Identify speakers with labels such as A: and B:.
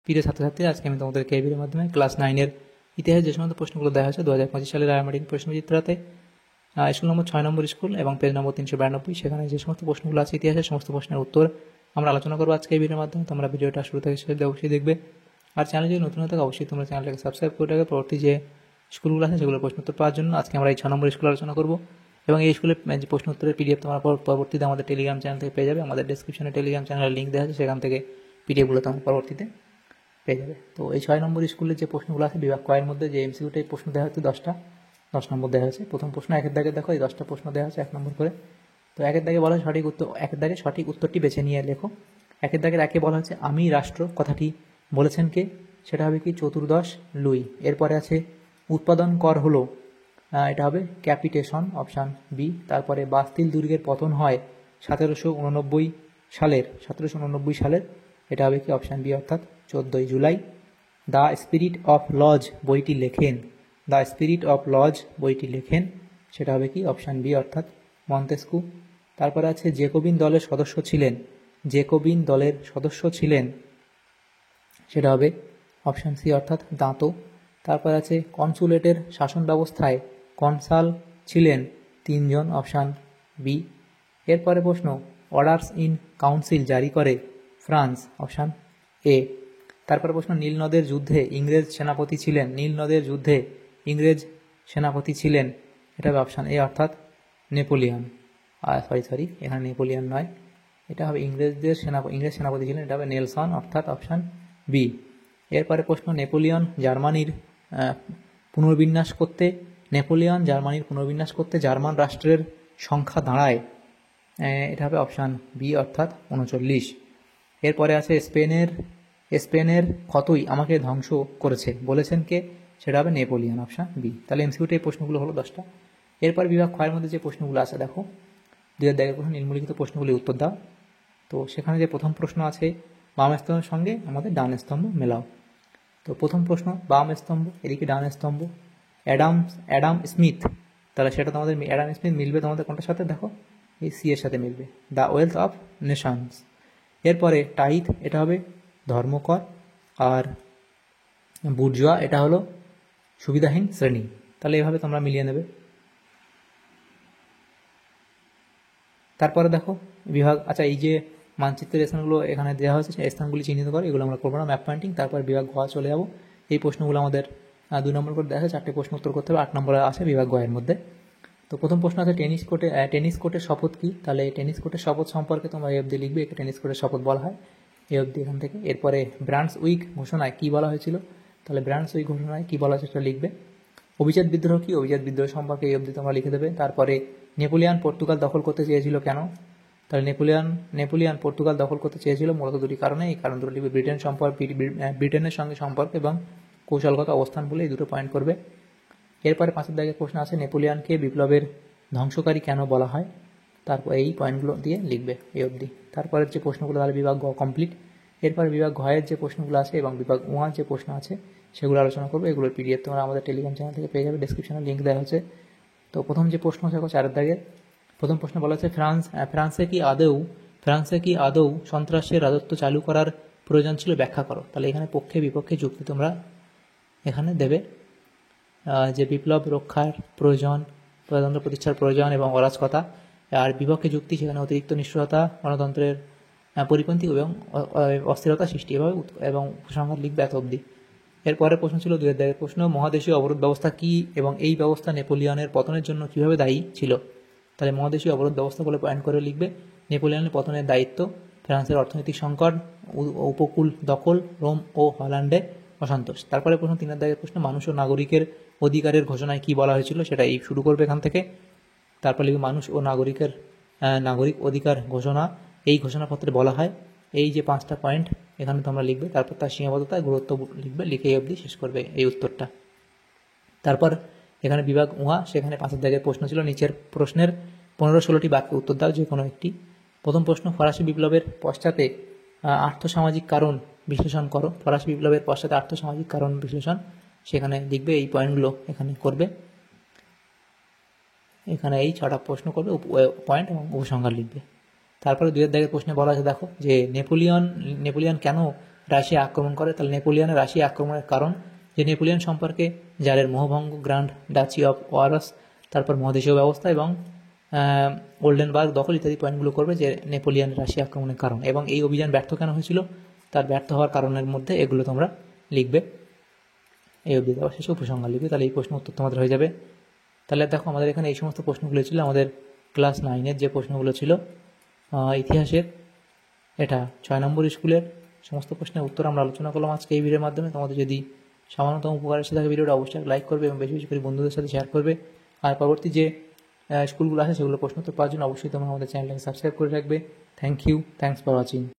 A: প্রিয় ছাত্রছাত্রীরা, আজকে আমি তোমাদেরকে এই ভিডিওর মাধ্যমে ক্লাস 9-এর ইতিহাসে যে সমস্ত প্রশ্নগুলো দেওয়া হয়েছে 2025 সালের আয়ারমার্টিন প্রশ্নচিত্রাতে স্কুল নম্বর 6 নম্বর স্কুল এবং পেজ নম্বর 392, সেখানে যে সমস্ত প্রশ্নগুলো আছে ইতিহাসের সমস্ত প্রশ্নের উত্তর আমরা আলোচনা করবো আজকে এই ভিডিওর মাধ্যমে। তোমরা ভিডিওটা শুরু থেকে শেষ অবশ্যই দেখবে। আর চ্যানেল যদি নতুন হয়ে থাকে অবশ্যই তোমরা চ্যানেলটাকে সাবস্ক্রাইব করে রাখবে পরবর্তী যে স্কুলগুলো আছে সেগুলোর প্রশ্ন উত্তর পাওয়ার জন্য। আজকে আমরা এই 6 নম্বর স্কুল আলোচনা করবো এবং এই স্কুলের যে প্রশ্ন উত্তরের পিডিএফ তোমরা পরবর্তীতে আমাদের টেলিগ্রাম চ্যানেল থেকে পেয়ে যাবে। আমাদের ডেসক্রিপশনে টেলিগ্রাম চ্যানেলের লিঙ্ক দেওয়া আছে, সেখান থেকে পিডিএফগুলো তোমরা পরবর্তীতে পেয়ে যাবে। তো এই 6 নম্বর স্কুলের যে প্রশ্নগুলো আছে বিভাগ কয়ের মধ্যে যে এমসিকিউতে প্রশ্ন দেওয়া হচ্ছে 10 নম্বর দেওয়া হয়েছে। প্রথম প্রশ্ন একের দাগে দেখো, এই 10টা প্রশ্ন দেওয়া হচ্ছে 1 নম্বর করে। তো একের দাগে বলা হয় সঠিক উত্তর, একের দাগে সঠিক উত্তরটি বেছে নিয়ে লেখো। একের দাগের একে বলা হচ্ছে আমি রাষ্ট্র কথাটি বলেছেন কে, সেটা হবে কি চতুর্দশ লুই। এরপরে আছে উৎপাদন কর হলো, এটা হবে ক্যাপিটেশন, অপশান বি। তারপরে বাস্তিল দুর্গের পতন হয় 1789 সালের, এটা হবে কি অপশান বি, অর্থাৎ 14 July. The spirit of laws বইটি লেখেন, সেটা হবে কি অপশান বি, অর্থাৎ মন্তেস্কু। তারপরে আছে জেকোবিন দলের সদস্য ছিলেন, সেটা হবে অপশান সি, অর্থাৎ দাঁতো। তারপর আছে কনসুলেটের শাসন ব্যবস্থায় কনসাল ছিলেন 3 জন, অপশান বি। এরপরে প্রশ্ন অর্ডার্স ইন কাউন্সিল জারি করে ফ্রান্স, অপশান এ। তারপরে প্রশ্ন নীলনদের যুদ্ধে ইংরেজ সেনাপতি ছিলেন, এটা হবে অপশান এ, অর্থাৎ নেপোলিয়ন। এখানে নেপোলিয়ন নয়, এটা হবে ইংরেজ সেনাপতি ছিলেন, এটা হবে নেলসন, অর্থাৎ অপশান বি। এরপরে প্রশ্ন নেপোলিয়ন জার্মানির পুনর্বিন্যাস করতে জার্মান রাষ্ট্রের সংখ্যা দাঁড়ায়, এটা হবে অপশান বি, অর্থাৎ 39। এরপরে আছে স্পেনের ক্ষতই আমাকে ধ্বংস করেছে বলেছেন কে, সেটা হবে নেপোলিয়ন, অপশান বি। তাহলে এমসিকিউতে এই প্রশ্নগুলো হলো 10টা। এরপর বিভাগ ক্ষয়ের মধ্যে যে প্রশ্নগুলো আছে দেখো, 2000 প্রশ্ন নিম্নলিখিত প্রশ্নগুলি উত্তর দাও। তো সেখানে যে প্রথম প্রশ্ন আছে বাম স্তম্ভের সঙ্গে আমাদের ডান স্তম্ভ মেলাও। তো প্রথম প্রশ্ন বাম স্তম্ভ, এদিকে ডান স্তম্ভ, অ্যাডাম স্মিথ, তাহলে সেটা তোমাদের অ্যাডাম স্মিথ মিলবে তোমাদের কোনটার সাথে, দেখো এই সি এর সাথে মিলবে, দ্য ওয়েলথ অফ নেশনস। এরপরে টাইথ, এটা হবে ধর্মকর, আর বুর্জোয়া, এটা হলো সুবিধাহীন শ্রেণী। তাহলে এভাবে তোমরা মিলিয়ে নেবে। তারপরে দেখো বিভাগ, আচ্ছা এই যে মানচিত্রের স্থানগুলো এখানে দেওয়া হয়েছে, সেই স্থানগুলি চিহ্নিত করো, এগুলো আমরা করবো না, ম্যাপ পয়েন্টিং। তারপর বিভাগ ঘ চলে যাবো। এই প্রশ্নগুলো আমাদের 2 নম্বর করে দেখা, 4টে প্রশ্ন উত্তর করতে হবে, 8 নম্বরে আছে বিভাগ গয়ের মধ্যে। তো প্রথম প্রশ্ন আছে টেনিস কোর্টের শপথ কি, তাহলে টেনিস কোর্টের শপথ সম্পর্কে তোমরা এই অবধি লিখবে, একে টেনিস কোর্টের শপথ বলা হয়, এই অবধি এখান থেকে। এরপরে ব্রান্ডসউইক ঘোষণায় কি বলা হয়েছিল, তাহলে ব্রান্ডসউইক ঘোষণায় কি বলা হয়েছে সেটা লিখবে। অভিজাত বিদ্রোহ কি, অভিজাত বিদ্রোহ সম্পর্কে এই অবধি তোমরা লিখে দেবে। তারপরে নেপোলিয়ন পর্তুগাল দখল করতে চেয়েছিল কেন, তাহলে নেপোলিয়ন পর্তুগাল দখল করতে চেয়েছিল মূলত 2টি কারণে, এই কারণ দুটো লিখবে, ব্রিটেনের সঙ্গে সম্পর্ক এবং কৌশলগত অবস্থান বলে এই 2টো পয়েন্ট করবে। এরপরে 5 দাগের প্রশ্ন আছে নেপোলিয়নকে বিপ্লবের ধ্বংসকারী কেন বলা হয়, তারপর এই পয়েন্টগুলো দিয়ে লিখবে এই অবধি। তারপরের যে প্রশ্নগুলো তাহলে বিভাগ গ কমপ্লিট। এরপরে বিভাগ ঘয়ের যে প্রশ্নগুলো আছে এবং বিভাগ ওয়ার যে প্রশ্ন আছে সেগুলো আলোচনা করবো। এগুলোর পিডিএফ তোমরা আমাদের টেলিগ্রাম চ্যানেল থেকে পেয়ে যাবে, ডেসক্রিপশনে লিঙ্ক দেওয়া হচ্ছে। তো প্রথম যে প্রশ্ন আছে 4 দাগের প্রথম প্রশ্ন বলা হচ্ছে ফ্রান্সে কি আদৌ সন্ত্রাসের রাজত্ব চালু করার প্রয়োজন ছিল, ব্যাখ্যা করো। তাহলে এখানে পক্ষে বিপক্ষে যুক্তি তোমরা এখানে দেবে, যে বিপ্লব রক্ষার প্রয়োজন, প্রজাতন্ত্র প্রতিষ্ঠার প্রয়োজন এবং অরাজকতা, আর বিপক্ষে যুক্তি সেখানে অতিরিক্ত নিষ্ঠুরতা, গণতন্ত্রের পরিপন্থী এবং অস্থিরতা সৃষ্টি, এবং উপসংহার লিখবে এত অবধি। এরপরের প্রশ্ন ছিল 2 দাগের প্রশ্ন মহাদেশীয় অবরোধ ব্যবস্থা কি এবং এই ব্যবস্থা নেপোলিয়নের পতনের জন্য কিভাবে দায়ী ছিল, তাহলে মহাদেশীয় অবরোধ ব্যবস্থা বলে পয়েন্ট করে লিখবে। নেপোলিয়নের পতনের দায়িত্ব, ফ্রান্সের অর্থনৈতিক সংকট, উপকূল দখল, রোম ও হল্যান্ডে অসন্তোষ। তারপরে প্রশ্ন 3 দাগের প্রশ্ন মানুষ ও নাগরিকের অধিকারের ঘোষণায় কি বলা হয়েছিল, সেটা এই শুরু করবে এখান থেকে। তারপর লিখবে মানুষ ও নাগরিক অধিকার ঘোষণা, এই ঘোষণাপত্রে বলা হয়, এই যে 5টা পয়েন্ট এখানে তোমরা লিখবে। তারপর তার সীমাবদ্ধতা গুরুত্ব লিখবে, লিখে এই অবধি শেষ করবে এই উত্তরটা। তারপর এখানে বিভাগ উহা, সেখানে 5 দাগের প্রশ্ন ছিল নিচের প্রশ্নের 15-16টি বাক্যে উত্তর দাও যে কোনো একটি। প্রথম প্রশ্ন ফরাসি বিপ্লবের পশ্চাতে আর্থসামাজিক কারণ বিশ্লেষণ করো, ফরাসি বিপ্লবের পশ্চাতে আর্থসামাজিক কারণ বিশ্লেষণ, সেখানে লিখবে, এই পয়েন্টগুলো এখানে করবে। এখানে এই 6টা প্রশ্ন করবে, পয়েন্ট এবং উপসংহার লিখবে। তারপরে 2 দাগের প্রশ্নে বলা আছে দেখো যে নেপোলিয়ন কেন রাশিয়া আক্রমণ করে, তাহলে নেপোলিয়নের রাশিয়া আক্রমণের কারণ যে নেপোলিয়ন সম্পর্কে জারের মোহভঙ্গ, গ্র্যান্ড ডাচি অফ ওয়ারস, তারপর মহাদেশীয় ব্যবস্থা এবং ওল্ডেনবার্গ দখল ইত্যাদি পয়েন্টগুলো করবে যে নেপোলিয়ন রাশিয়া আক্রমণের কারণ, এবং এই অভিযান ব্যর্থ কেন হয়েছিল তার ব্যর্থ হওয়ার কারণের মধ্যে এগুলো তোমরা লিখবে। এই অবধি দেওয়া শেষে উপসংহার লিখবে, তাহলে এই প্রশ্ন উত্তর তোমাদের হয়ে যাবে। তাহলে দেখো আমাদের এখানে এই সমস্ত প্রশ্নগুলো ছিল আমাদের ক্লাস 9-এর যে প্রশ্নগুলো ছিল ইতিহাসের, এটা 6 নম্বর স্কুলের সমস্ত প্রশ্নের উত্তর আমরা আলোচনা করলাম আজকে এই ভিডিওর মাধ্যমে। তোমাদের যদি সামান্যতম উপকার এসে থাকে ভিডিওটা অবশ্যই লাইক করবে এবং বেশি বেশি করে বন্ধুদের সাথে শেয়ার করবে। আর পরবর্তী যে স্কুলগুলো আছে সেগুলো প্রশ্ন উত্তর পাওয়ার জন্য অবশ্যই তোমরা আমাদের চ্যানেলটাকে সাবস্ক্রাইব করে রাখবে। Thank you, thanks for watching.